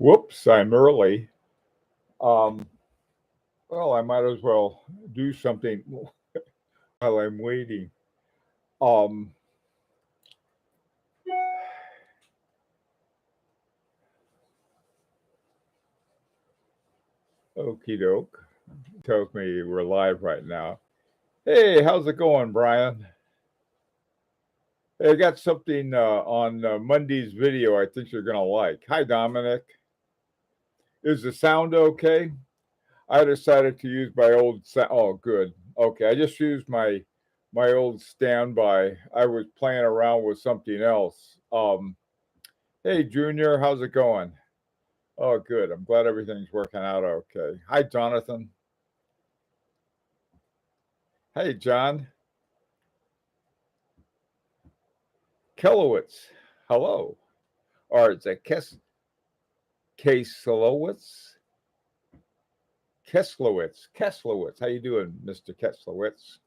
Whoops, I'm early. Um, well, I might as well do something while I'm waiting. Um, Okie doke. Tells me we're live right now. Hey, how's it going, Brian? Hey, I got something on Monday's video I think you're going to like. Hi, Dominic. Is the sound okay? I decided to use my old oh, good. Okay, I just used my old standby. I was playing around with something else. Hey, Junior, how's it going? Oh, good. I'm glad everything's working out okay. Hi, Jonathan. Hey, John. Kelowitz. Hello. Or it's a Keslowitz? Keslowitz. How you doing, Mr. Keslowitz?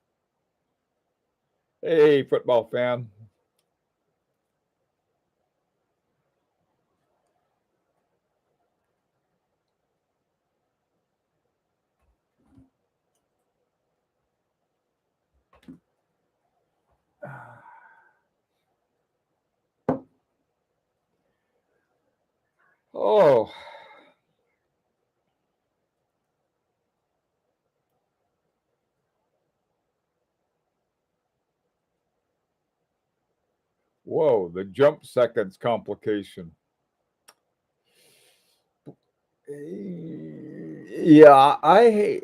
Hey, football fan. Oh, whoa, the jump seconds complication. Yeah, I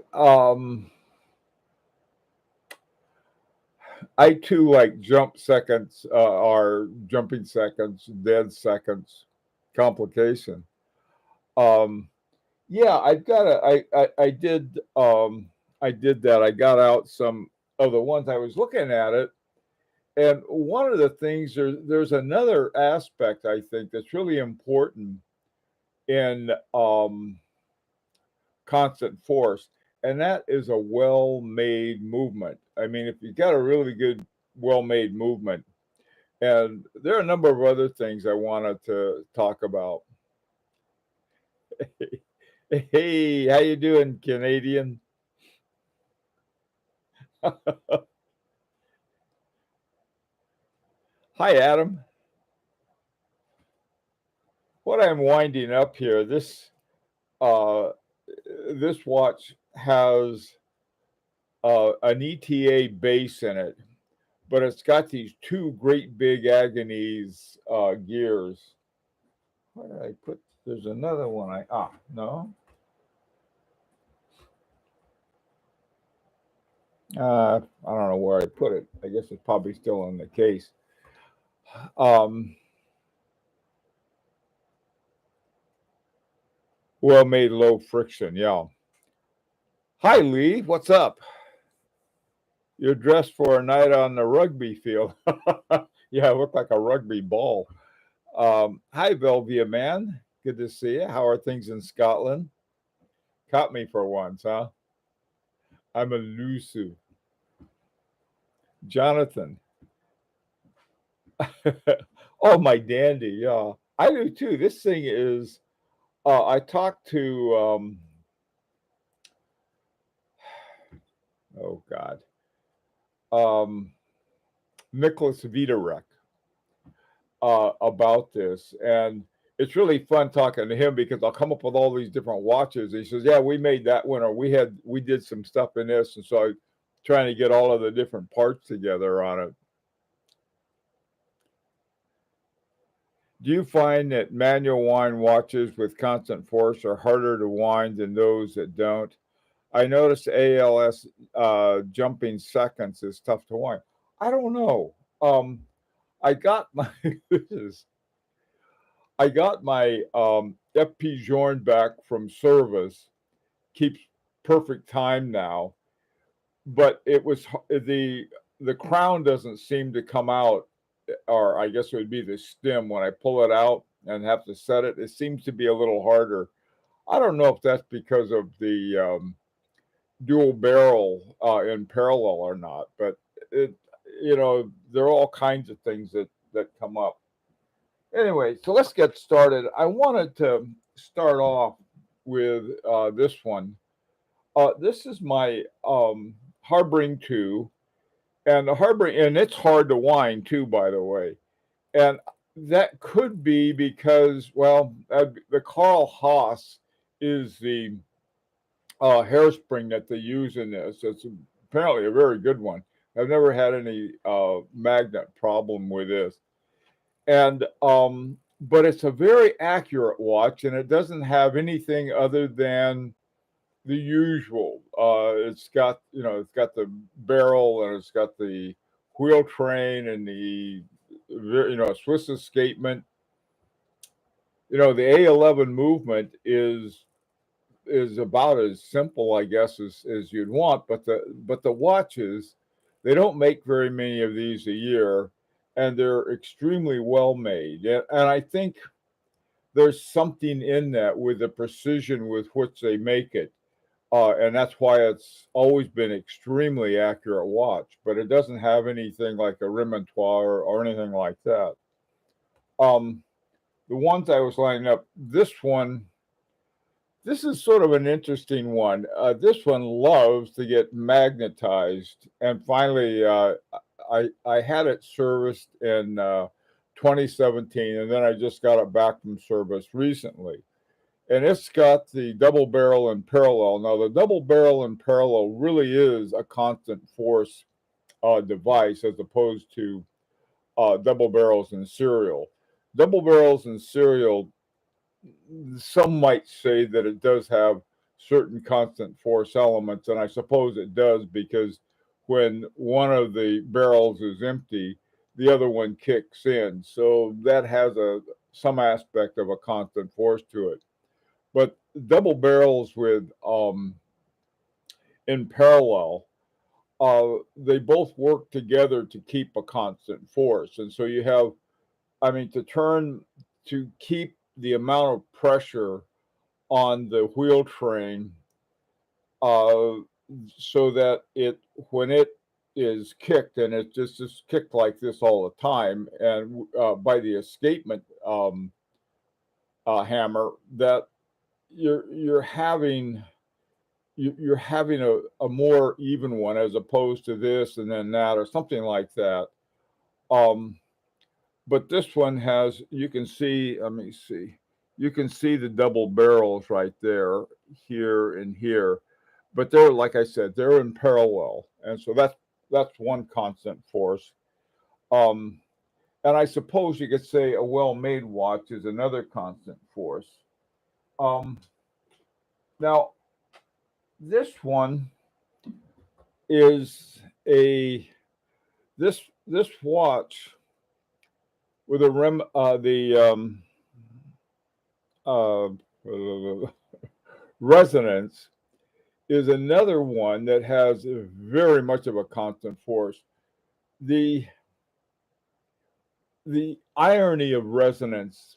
too like jump seconds or jumping seconds, dead seconds complication. Um, yeah, I've got a I did that. I got out some of the ones I was looking at it, and one of the things there's another aspect I think that's really important in constant force, and that is a well-made movement. I mean, if you got a really good, well-made movement, and there are a number of other things I wanted to talk about. Hey, how you doing, Canadian? Hi, Adam. What I'm winding up here, uh, this watch has an ETA base in it, but it's got these two great big Agonies gears. Where did I put? There's another one. No. I don't know where I put it. I guess it's probably still in the case. Um, well made, low friction. Yeah. Hi, Lee. What's up? You're dressed for a night on the rugby field. Yeah, I look like a rugby ball. Hi, Velvia man. Good to see you. How are things in Scotland? Caught me for once, huh? I'm a Lusu. Jonathan. Oh, my dandy. Yeah, I do too. This thing is, I talked to, oh, God, um, Nicholas Vitarek about this. And it's really fun talking to him because I'll come up with all these different watches. He says, "Yeah, we made that one, or we did some stuff in this," and so I'm trying to get all of the different parts together on it. Do you find that manual wind watches with constant force are harder to wind than those that don't? I noticed ALS jumping seconds is tough to wind. I don't know. I got my this is I got my FP Journe back from service. Keeps perfect time now, but it was the crown doesn't seem to come out, or I guess it would be the stem when I pull it out and have to set it. It seems to be a little harder. I don't know if that's because of the dual barrel in parallel or not, but it there are all kinds of things that come up. Anyway, so let's get started. I wanted to start off with this one. This is my Harboring 2, and the Harboring, and it's hard to wind too, by the way. And that could be because, well, the Carl Haas is the hairspring that they use in this. It's apparently a very good one. I've never had any magnet problem with this. And but it's a very accurate watch, and it doesn't have anything other than the usual. It's got, it's got the barrel, and it's got the wheel train, and the, Swiss escapement. The A11 movement is about as simple, I guess, as you'd want. But the watches, they don't make very many of these a year, and they're extremely well made. And I think there's something in that with the precision with which they make it. And that's why it's always been extremely accurate watch, but it doesn't have anything like a remontoire or anything like that. Um, the ones I was lining up, this is sort of an interesting one. This one loves to get magnetized, and finally, I had it serviced in 2017, and then I just got it back from service recently. And it's got the double barrel and parallel. Now, the double barrel and parallel really is a constant force device as opposed to double barrels and serial. Double barrels and serial, some might say that it does have certain constant force elements, and I suppose it does because when one of the barrels is empty, the other one kicks in. So that has some aspect of a constant force to it. But double barrels with in parallel, they both work together to keep a constant force, and so you have, I mean, to keep the amount of pressure on the wheel train, uh, so that when it is kicked, and it's just kicked like this all the time, and by the escapement hammer, that you're having you're having a more even one as opposed to this and then that or something like that. Um, but this one has, you can see, let me see, you can see the double barrels right there, here and here, but they're, like I said, they're in parallel, and so that's one constant force. Um, and I suppose you could say a well-made watch is another constant force. Um, now this one is a this watch with a uh, resonance is another one that has very much of a constant force. The the irony of resonance,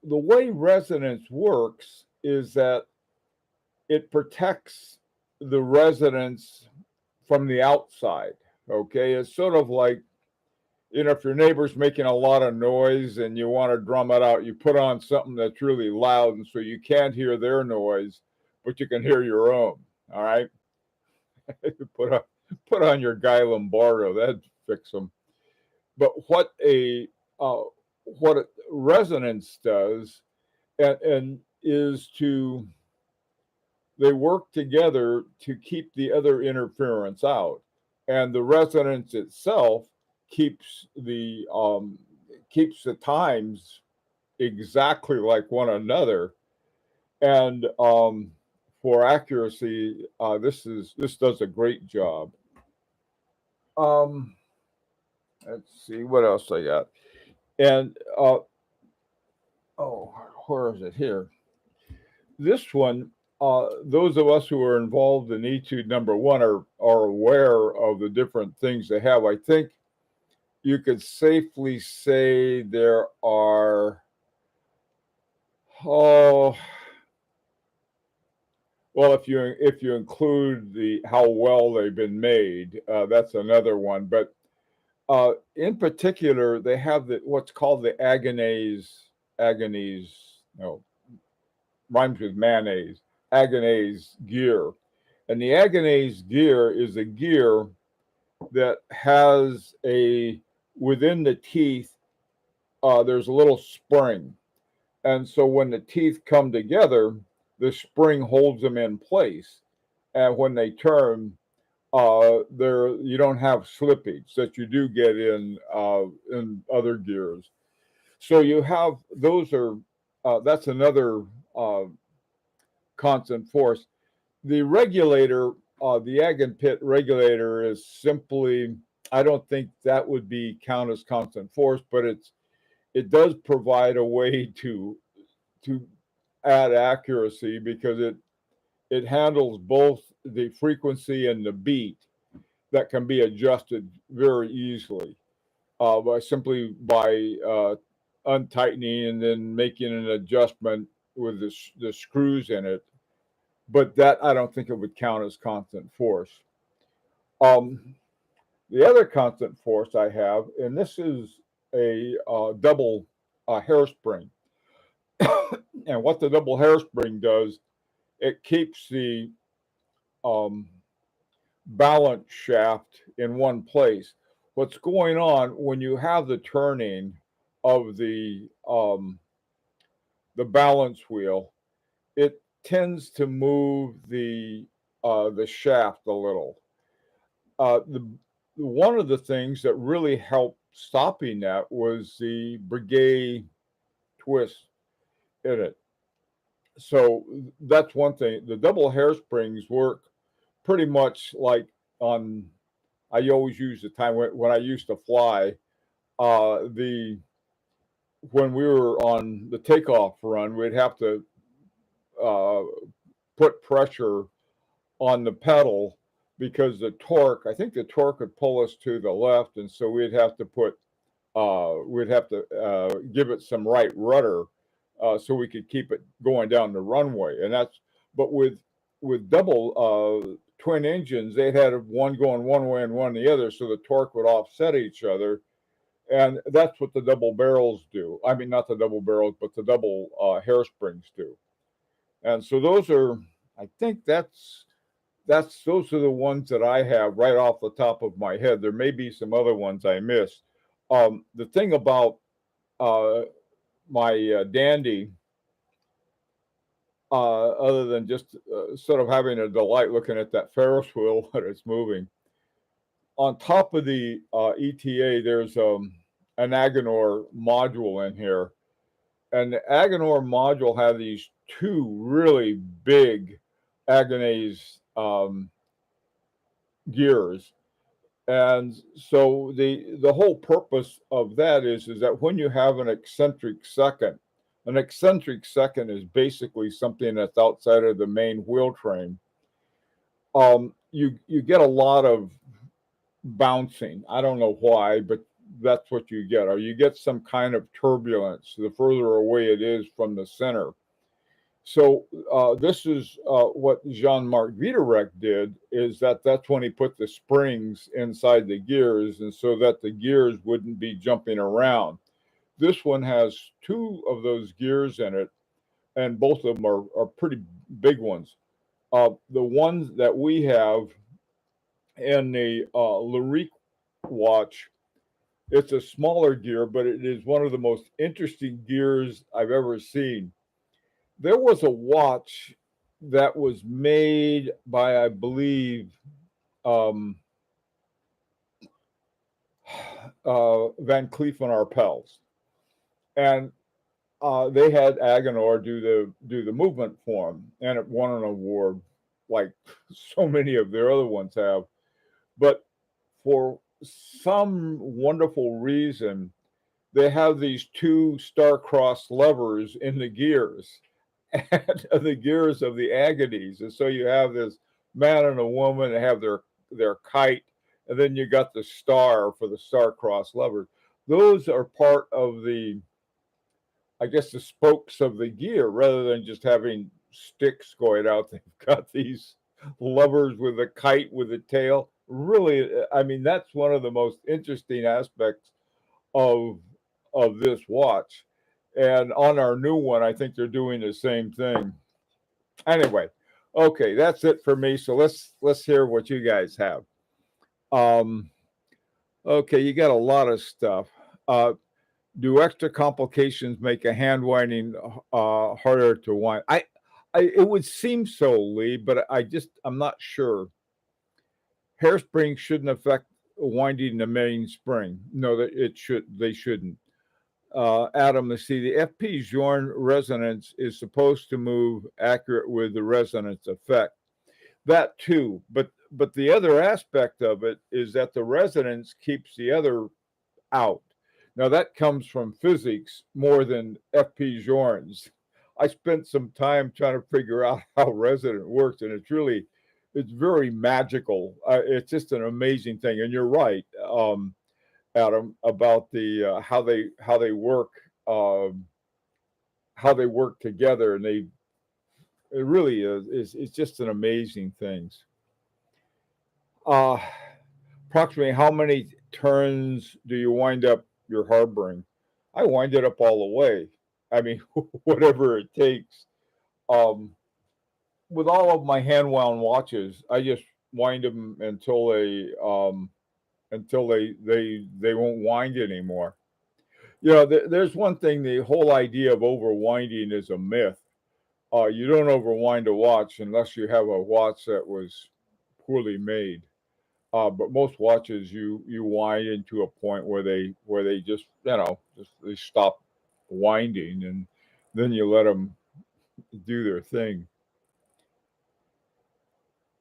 the way resonance works is that it protects the resonance from the outside. Okay, it's sort of like, if your neighbor's making a lot of noise and you want to drum it out, you put on something that's really loud, and so you can't hear their noise, but you can hear your own. All right, put on put on your Guy Lombardo, that'd fix them. But uh, what resonance does, and is to they work together to keep the other interference out, and the resonance itself keeps the times exactly like one another. And for accuracy, this does a great job. Um, let's see what else I got. And oh, where is it here? This one, those of us who are involved in Etude number one are aware of the different things they have. I think you could safely say there are, oh, well, if you include the how well they've been made, that's another one. But In particular, they have what's called the Agonese, no, rhymes with mayonnaise, Agonese gear. And the Agonese gear is a gear that has within the teeth, there's a little spring. And so when the teeth come together, the spring holds them in place. And when they turn, there you don't have slippage that you do get in other gears. So you have those are that's another uh, constant force. The regulator, the ag and pit regulator, is simply. I don't think that would be count as constant force, but it does provide a way to add accuracy because it handles both the frequency and the beat that can be adjusted very easily by untightening and then making an adjustment with the screws in it. But that I don't think it would count as constant force. Um, the other constant force I have, and this is a double hairspring, and what the double hairspring does, it keeps the um, balance shaft in one place. What's going on when you have the turning of the balance wheel? It tends to move the shaft a little. The one of the things that really helped stopping that was the Breguet twist in it. So that's one thing. The double hairsprings work pretty much like on. I always use the time when I used to fly. The When we were on the takeoff run, we'd have to uh, put pressure on the pedal because the torque. I think the torque would pull us to the left, and so we'd have to give it some right rudder so we could keep it going down the runway. And that's but with double twin engines, they had one going one way and one the other, so the torque would offset each other. And that's what the double barrels do. I mean, not the double barrels, but the double hairsprings do. And so those are, I think that's those are the ones that I have right off the top of my head. There may be some other ones I missed. The thing about uh, my dandy, other than just sort of having a delight looking at that Ferris wheel when it's moving, on top of the ETA, there's an Agonor module in here, and the Agonor module have these two really big Agonese gears. And so the whole purpose of that is that when you have an eccentric second is basically something that's outside of the main wheel train. You get a lot of bouncing. I don't know why, but that's what you get. Or you get some kind of turbulence the further away it is from the center. So this is what Jean-Marc Viderec did, is that's when he put the springs inside the gears, and so that the gears wouldn't be jumping around. This one has two of those gears in it, and both of them are pretty big ones. The ones that we have in the Larique watch, it's a smaller gear, but it is one of the most interesting gears I've ever seen. There was a watch that was made by, I believe, um, Van Cleef and Arpels, and they had Agonor do the movement for them, and it won an award, like so many of their other ones have. But for some wonderful reason, they have these two star-crossed levers in the gears, and the gears of the Agonies. And so you have this man and a woman that have their kite, and then you got the star for the star-crossed levers. Those are part of I guess, the spokes of the gear rather than just having sticks going out. They've got these levers with a kite with a tail. really, I mean, that's one of the most interesting aspects of this watch. And on our new one, I think they're doing the same thing. Anyway, okay, that's it for me. So let's hear what you guys have. Um, okay, you got a lot of stuff. Uh, do extra complications make a hand winding harder to wind? It would seem so, Lee, but I'm not sure. Hairspring shouldn't affect winding the main spring. No, that it should. They shouldn't. Adam, let's see. The FP Journe resonance is supposed to move accurate with the resonance effect. That too, but the other aspect of it is that the resonance keeps the other out. Now that comes from physics more than FP Journe's. I spent some time trying to figure out how resonant works, and it's very magical. It's just an amazing thing. And you're right, Adam, about the um, how they work together, and it really is it's just an amazing things. Uh, Approximately how many turns do you wind up your harboring? I wind it up all the way. I mean, whatever it takes. Um, with all of my hand wound watches, I just wind them until they won't wind anymore. You know, there's one thing. The whole idea of overwinding is a myth. You don't overwind a watch unless you have a watch that was poorly made. But most watches you wind into a point where they just they stop winding, and then you let them do their thing.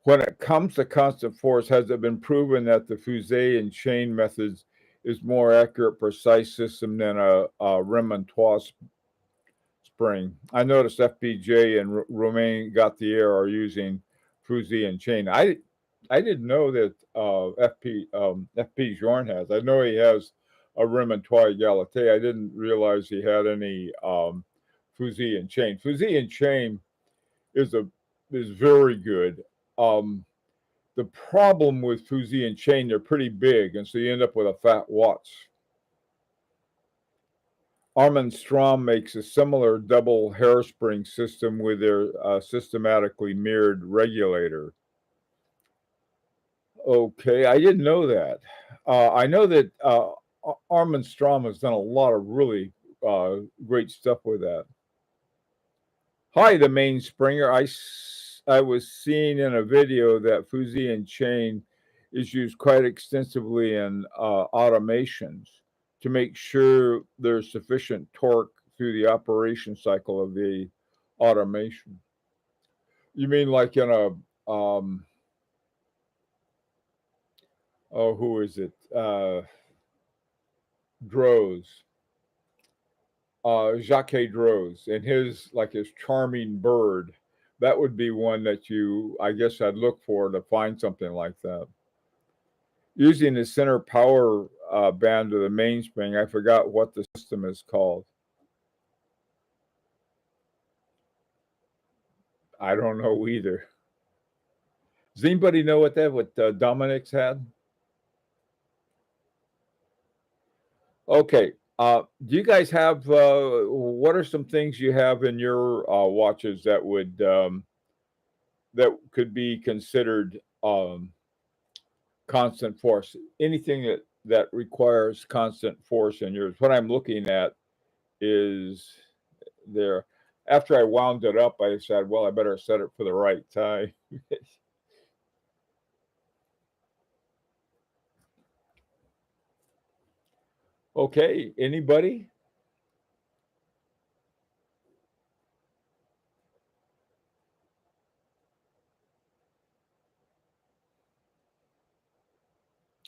When it comes to constant force, has it been proven that the fusee and chain methods is more accurate, precise system than a remontoir spring? I noticed FPJ and Romain Gauthier are using fusee and chain. I didn't know that FP Journe has. I know he has a remontoir Galate. I didn't realize he had any fusee and chain. Fusee and chain is a is very good. Um, the problem with fusee and chain, they're pretty big, and so you end up with a fat watch. Armin Strom makes a similar double hairspring system with their systematically mirrored regulator. Okay, I didn't know that. I know that Armin Strom has done a lot of really great stuff with that. Hi, the main springer. I was seeing in a video that fusee and chain is used quite extensively in automations to make sure there's sufficient torque through the operation cycle of the automation. You mean like in a oh, who is it? Droz, Jacques Droz, and his charming bird. That would be one that I guess I'd look for to find something like that. Using the center power band of the mainspring, I forgot what the system is called. I don't know either. Does anybody know what Dominic's had? Okay. Do you guys have what are some things you have in your watches that could be considered constant force? Anything that requires constant force in yours? What I'm looking at is there. After I wound it up, I said, well, I better set it for the right time. Okay, anybody?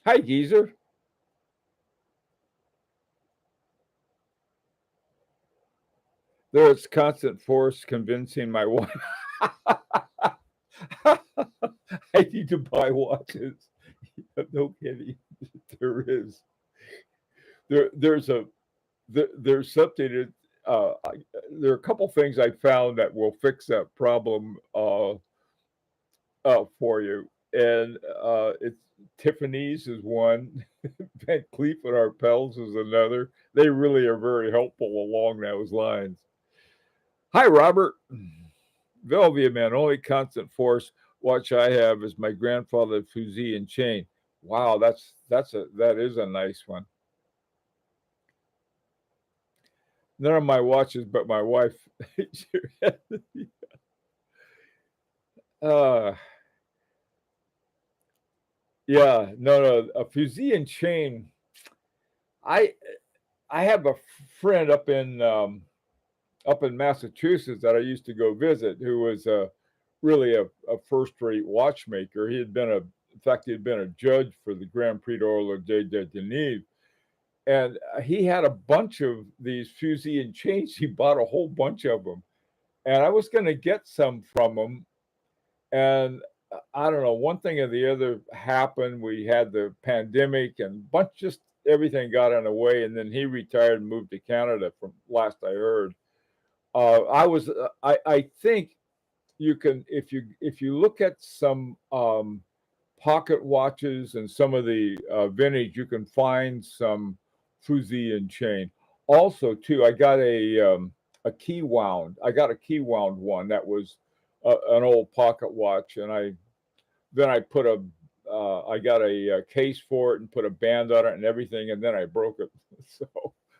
Hi, geezer. There's constant force convincing my wife. I need to buy watches. No kidding. There is. There's a there's something that there are a couple things I found that will fix that problem for you. and it's Tiffany's is one, Van Cleef and Arpels is another. They really are very helpful along those lines. Hi, Robert. Velvia man, only constant force watch I have is my grandfather's fusee and chain. Wow, that is a nice one. None of my watches, but my wife. uh, yeah, no, a fusee and chain. I I have a friend up in Massachusetts that I used to go visit, who was really a first-rate watchmaker. In fact, he had been a judge for the Grand Prix d'Horloge de Genève, and he had a bunch of these fusee and chains. He bought a whole bunch of them, and I was going to get some from him, and I don't know, one thing or the other happened. We had the pandemic, and bunch just everything got in the way, and then he retired and moved to Canada. From last I heard, I think you can if you look at some pocket watches and some of the vintage, you can find some fusee and chain. Also, too, I got a key wound. I got a key wound one that was an old pocket watch, and I put I got a case for it and put a band on it and everything, and then I broke it. So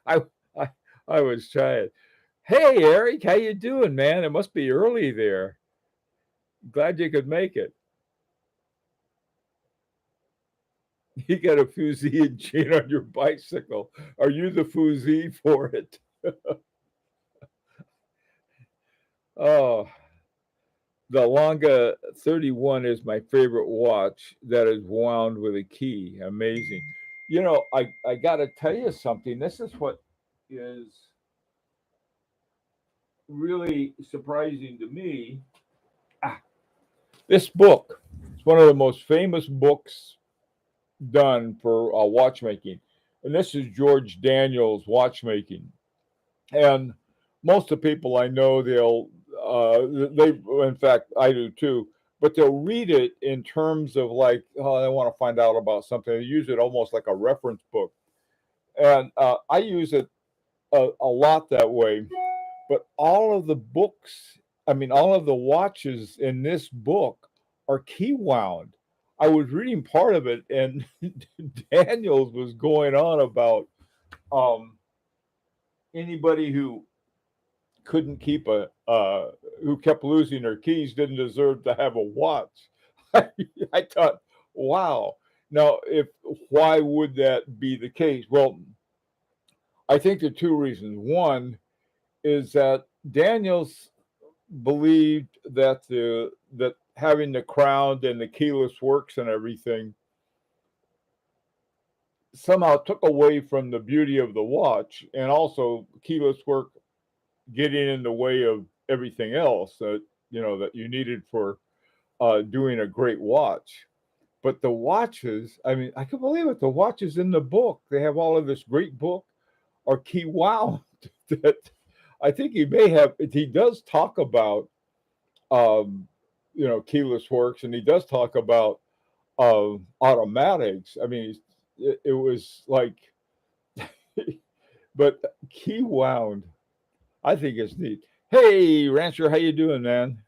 I I, I was trying. Hey, Eric, how you doing, man? It must be early there. Glad you could make it. You got a fusee and chain on your bicycle. Are you the fusee for it? Oh, the Longa 31 is my favorite watch that is wound with a key. Amazing. I got to tell you something. This is what is really surprising to me. Ah, this book. It's one of the most famous books done for watchmaking. And this is George Daniels' Watchmaking. And most of the people I know, they, in fact, I do too, but they'll read it in terms of like, oh, they want to find out about something. They use it almost like a reference book. And I use it a lot that way. But all of the books, I mean, all of the watches in this book are key wound. I was reading part of it, and Daniels was going on about um, anybody who couldn't keep who kept losing their keys didn't deserve to have a watch. I thought, wow. Now, if why would that be the case? Well, I think there are two reasons. One is that Daniels believed that that having the crown and the keyless works and everything somehow took away from the beauty of the watch, and also keyless work getting in the way of everything else that that you needed for doing a great watch. But the watches, I mean, I can believe it. The watches in the book, they have all of this great book, are key wound. That I think he may have. He does talk about um, keyless works, and he does talk about automatics. I mean, it was like, but key wound, I think it's neat. Hey, Rancher, how you doing, man?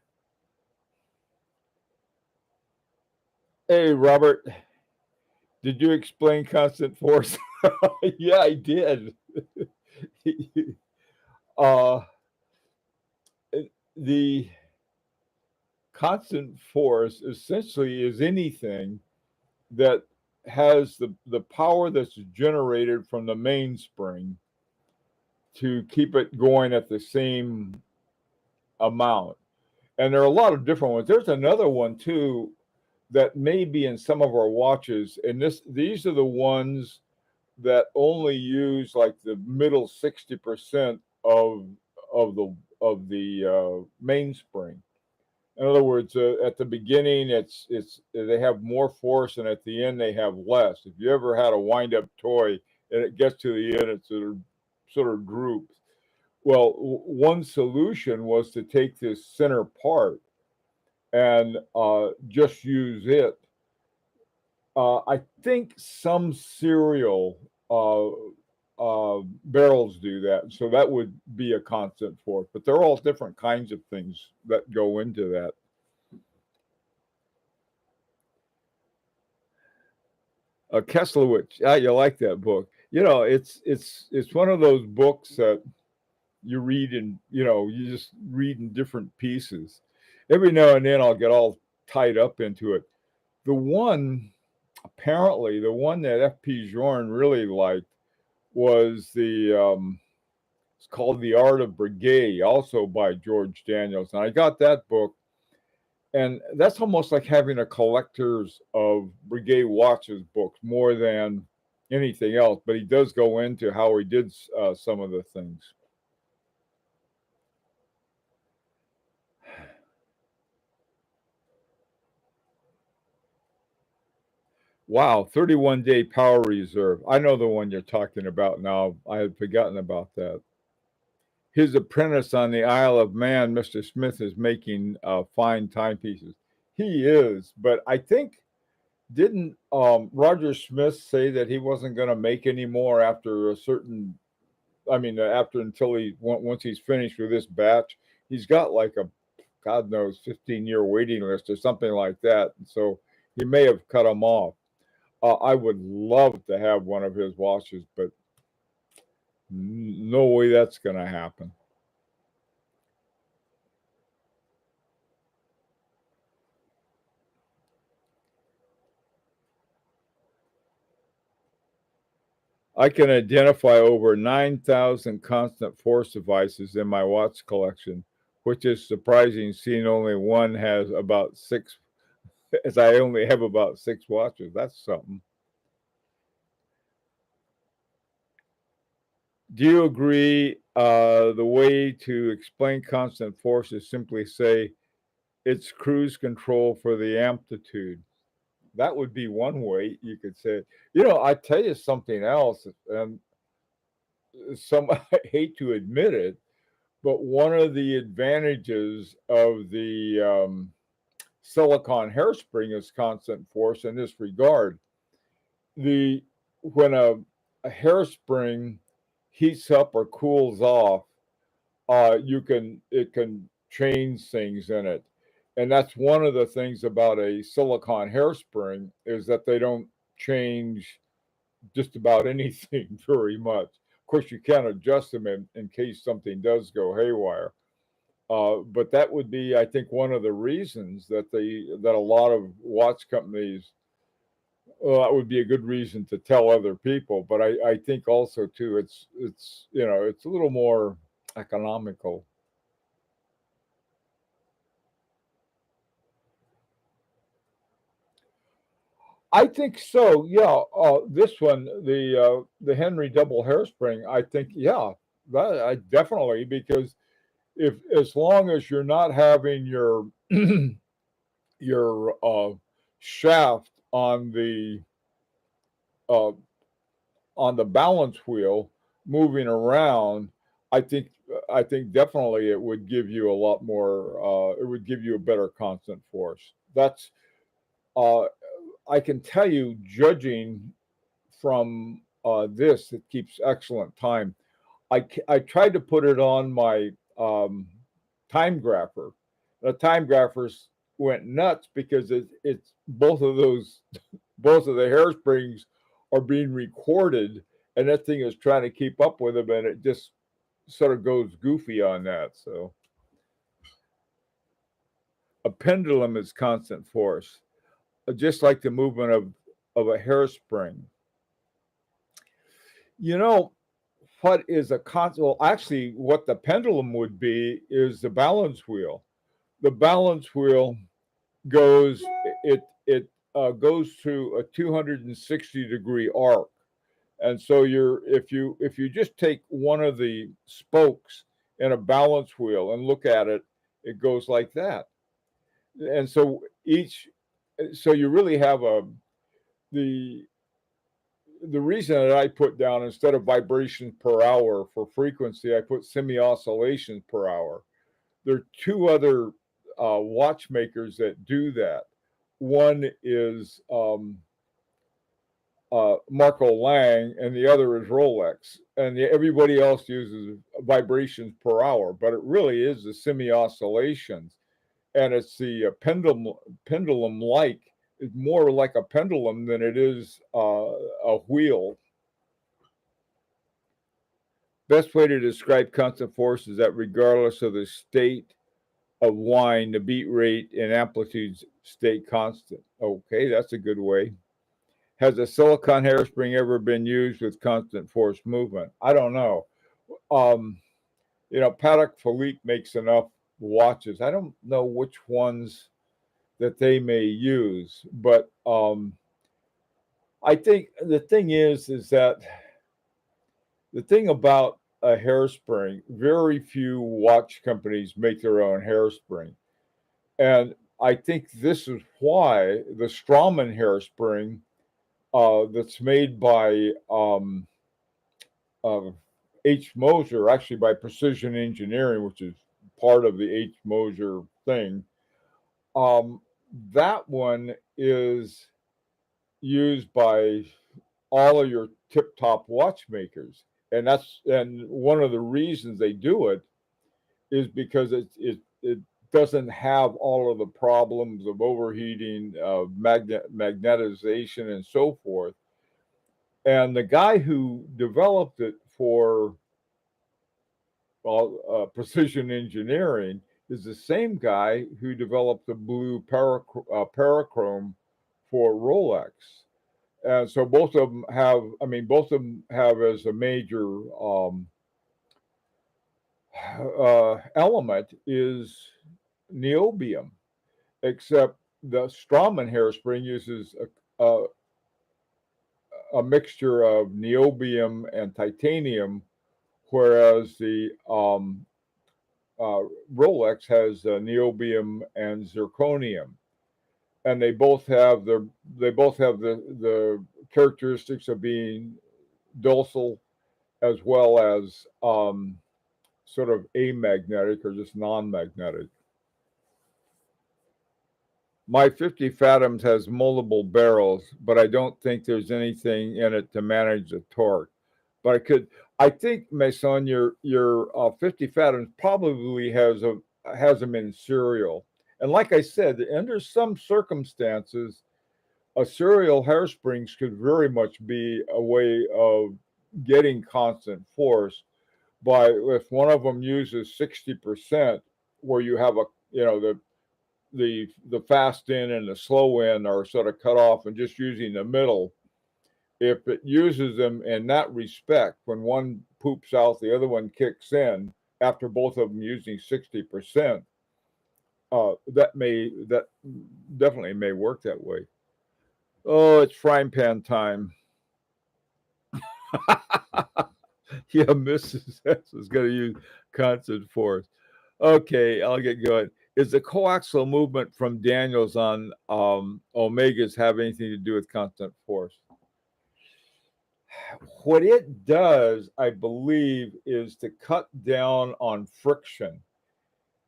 Hey, Robert, did you explain constant force? Yeah, I did. uh, the constant force essentially is anything that has the power that's generated from the mainspring to keep it going at the same amount. And there are a lot of different ones. There's another one too that may be in some of our watches, and these are the ones that only use like the middle 60% of the mainspring. In other words, at the beginning, it's they have more force, and at the end they have less. If you ever had a wind-up toy and it gets to the end, it sort of droops. Well, one solution was to take this center part and just use it. I think some cereal barrels do that, so that would be a constant force. But they're all different kinds of things that go into that. Kesslowitz, yeah, you like that book? You know, it's one of those books that you read in, you just read in different pieces. Every now and then I'll get all tied up into it. The one, apparently, the one that F.P. Jorn really liked was it's called The Art of Breguet, also by George Daniels. And I got that book, and that's almost like having a collector's of Breguet watches books more than anything else. But he does go into how he did some of the things. Wow, 31-day power reserve. I know the one you're talking about now. I had forgotten about that. His apprentice on the Isle of Man, Mr. Smith, is making fine timepieces. He is, but I think didn't Roger Smith say that he wasn't going to make any more after a certain? I mean, after until once he's finished with this batch, he's got like a God knows 15-year waiting list or something like that. So he may have cut him off. I would love to have one of his watches, but no way that's going to happen. I can identify over 9,000 constant force devices in my watch collection, which is surprising seeing only one has about six, as I only have about six watches. That's something. Do you agree the way to explain constant force is simply say it's cruise control for the amplitude? That would be one way you could say. I tell you something else, and I hate to admit it, but one of the advantages of the silicon hairspring is constant force in this regard. The When a hairspring heats up or cools off, it can change things in it, and that's one of the things about a silicon hairspring is that they don't change just about anything very much. Of course, you can adjust them in case something does go haywire. But that would be, I think, one of the reasons that a lot of watch companies. Well, that would be a good reason to tell other people. But I think also too, it's a little more economical. I think so. Yeah. This one, the Henry double hairspring. I think yeah, that I definitely because if as long as you're not having your shaft uh, on the balance wheel moving around, I think I think definitely it would give you a lot more. It would give you a better constant force. That's uh, I can tell you, judging from this, it keeps excellent time. I tried to put it on my time grapher. The time graphers went nuts because it's both of the hairsprings are being recorded, and that thing is trying to keep up with them, and it just sort of goes goofy on that. So a pendulum is constant force, just like the movement of a hairspring. You know, what is a constant? Well, actually, what the pendulum would be is the balance wheel. The balance wheel goes it goes through a 260-degree arc, and so if you just take one of the spokes in a balance wheel and look at it, it goes like that, and so you really have the the reason that I put down instead of vibrations per hour for frequency, I put semi oscillations per hour. There are two other watchmakers that do that. One is Marco Lang, and the other is Rolex, and everybody else uses vibrations per hour, but it really is the semi oscillations, and it's the pendulum like. It's more like a pendulum than it is a wheel. Best way to describe constant force is that regardless of the state of wind, the beat rate and amplitudes stay constant. Okay, that's a good way. Has a silicon hairspring ever been used with constant force movement? I don't know. Um, Patek Philippe makes enough watches. I don't know which ones that they may use, but I think the thing is that the thing about a hairspring, very few watch companies make their own hairspring. And I think this is why the Straumann hairspring that's made by uh, H. Moser, actually by Precision Engineering, which is part of the H. Moser thing, um, that one is used by all of your tip top watchmakers. And one of the reasons they do it is because it doesn't have all of the problems of overheating, magnetization, and so forth. And the guy who developed it for precision engineering is the same guy who developed the blue parachrome for Rolex. And so both of them have, I mean, both of them have as a major element is niobium, except the Straumann hairspring uses a mixture of niobium and titanium, whereas the uh, Rolex has niobium and zirconium, and they both have the characteristics of being docile as well as sort of amagnetic or just non-magnetic. My 50 Fathoms has multiple barrels, but I don't think there's anything in it to manage the torque. But I think, Mason, your 50 Fathoms probably has them in serial. And like I said, under some circumstances, a serial hairsprings could very much be a way of getting constant force by if one of them uses 60%, where you have the fast in and the slow in are sort of cut off and just using the middle. If it uses them in that respect, when one poops out, the other one kicks in after both of them using 60%, that definitely may work that way. Oh, it's frying pan time. Yeah, Mrs. S is going to use constant force. Okay, I'll get going. Is the coaxial movement from Daniels on omegas have anything to do with constant force? What it does, I believe, is to cut down on friction.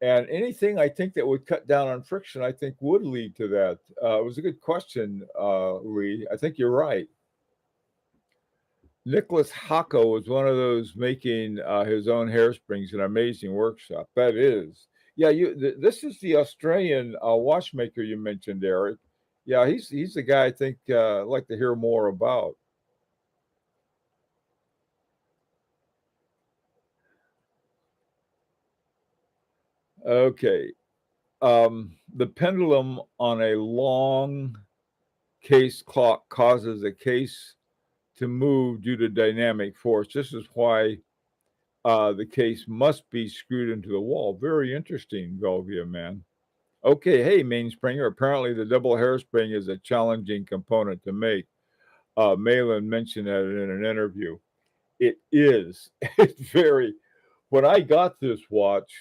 And anything I think that would cut down on friction, I think would lead to that. It was a good question, Lee. I think you're right. Nicholas Hacco was one of those making his own hairsprings, an amazing workshop. That is. Yeah, this is the Australian watchmaker you mentioned, Eric. Yeah, he's the guy I think I'd like to hear more about. Okay. The pendulum on a long case clock causes a case to move due to dynamic force. This is why the case must be screwed into the wall. Very interesting, Velvia man. Okay, hey, Mainspringer. Apparently, the double hairspring is a challenging component to make. Malin mentioned that in an interview. It is. It's very. When I got this watch,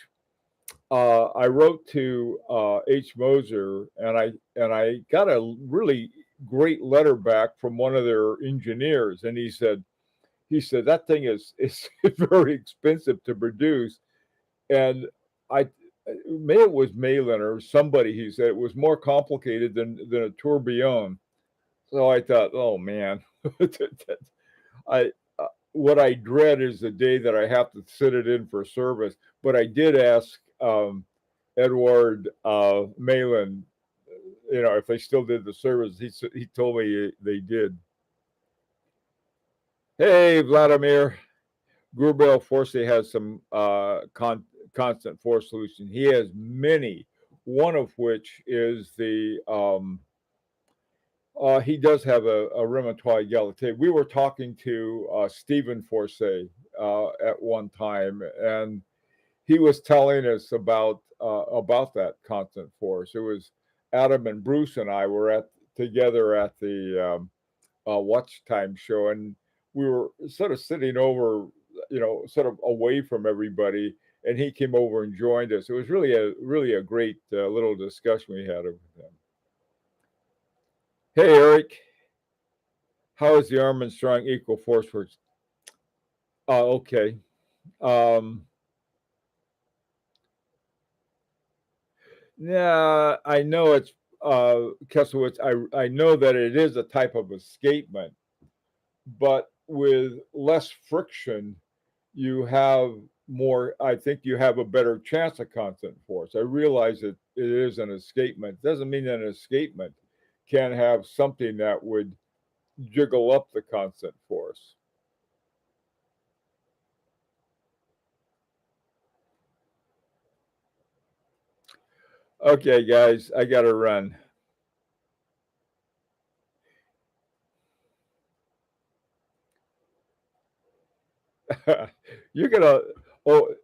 I wrote to H. Moser, and I got a really great letter back from one of their engineers, and he said that thing is very expensive to produce, and I may it was Malin or somebody. He said it was more complicated than a tourbillon. So I thought, oh man, I what I dread is the day that I have to sit it in for service. But I did ask Edward Malin, if they still did the service. He told me they did. Hey, Vladimir. Gurbel Force has some constant force solution. He has many, one of which is he does have a Remontois Égalité. We were talking to Stephen Force at one time, and he was telling us about that constant force. It was Adam and Bruce and I were together at the watch time show, and we were sort of sitting over, sort of away from everybody, and he came over and joined us. It was really a great little discussion we had with him. Hey, Eric, how is the Armstrong equal force works? Okay. Um, yeah, I know it's Kesselwitz. I know that it is a type of escapement, but with less friction, you have more. I think you have a better chance of constant force. I realize that it is an escapement. Doesn't mean that an escapement can have something that would jiggle up the constant force. Okay, guys, I got to run. You're gonna. Oh,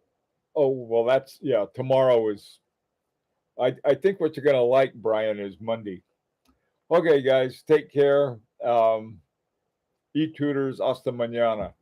well, that's yeah. Tomorrow is. I think what you're gonna like, Brian, is Monday. Okay, guys, take care. Eat tutors hasta mañana.